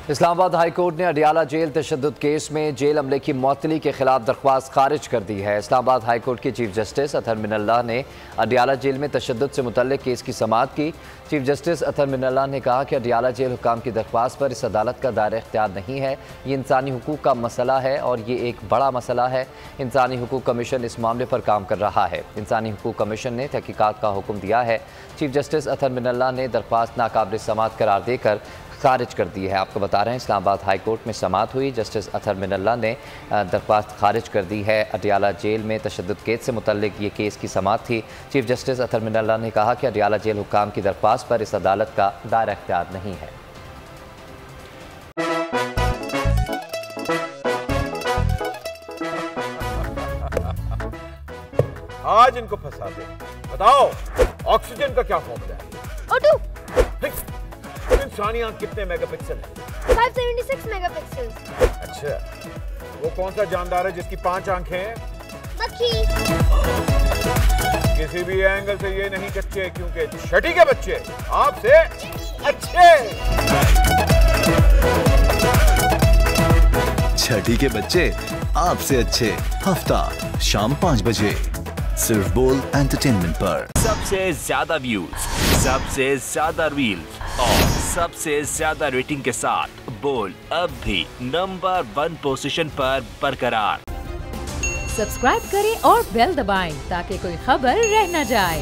Islamabad high court ने Adiala jail तशद्दुद case में jail अमले की मुअत्तली के खिलाफ दरख्वास्त खारिज कर दी है। इस्लामाबाद हाई कोर्ट के चीफ जस्टिस अतहर मिनल्लाह ने अडियाला जेल में तशद्दुद से मुतल्लिक केस की समाअत की। चीफ जस्टिस अतहर मिनल्लाह ने कहा कि अडियाला जेल हुकाम की दरख्वास्त पर इस अदालत का दायरा इख्तियार नहीं है। ये इंसानी हुकूक का मसला है और ये एक बड़ा मसला है। इंसानी हुकूक कमीशन इस मामले पर काम कर रहा है। इंसानी हुकूक कमीशन ने तहकीकात का हुक्म दिया है। चीफ जस्टिस अतहर मिनल्लाह ने दरख्वास्त नाकाबिल समाअत करार देकर खारिज कर दी है। आपको बता रहे हैं इस्लामाबाद हाई कोर्ट में समाअत हुई। जस्टिस अतहर मिनल्लाह ने दरख्वास्त खारिज कर दी है। अडियाला जेल में तशद्दुद केस से मुतल्लिक ये केस की समाअत थी। चीफ जस्टिस अतहर मिनल्लाह ने कहा कि अडियाला जेल हुक्काम की दरख्वास्त पर इस अदालत का दायरा इख्तियार नहीं है। आज इनको फंसा दे। बताओ ऑक्सीजन का क्या फॉर्मूला है? O2। इंसानी आंख कितने मेगापिक्सल है? 576 मेगापिक्सल। अच्छा, वो कौन सा जानदार है जिसकी 5 आंखें हैं? मक्खी। किसी भी एंगल से ये नहीं कच्चे, क्योंकि छठी के बच्चे आपसे अच्छे। छठी के बच्चे आपसे अच्छे, हफ्ता शाम 5 बजे सिर्फ बोल एंटरटेनमेंट पर। सबसे ज्यादा व्यूज, सबसे ज्यादा रील्स और सबसे ज्यादा रेटिंग के साथ बोल अब भी नंबर 1 पोजीशन पर बरकरार। सब्सक्राइब करें और बेल दबाएं ताकि कोई खबर रह न जाए।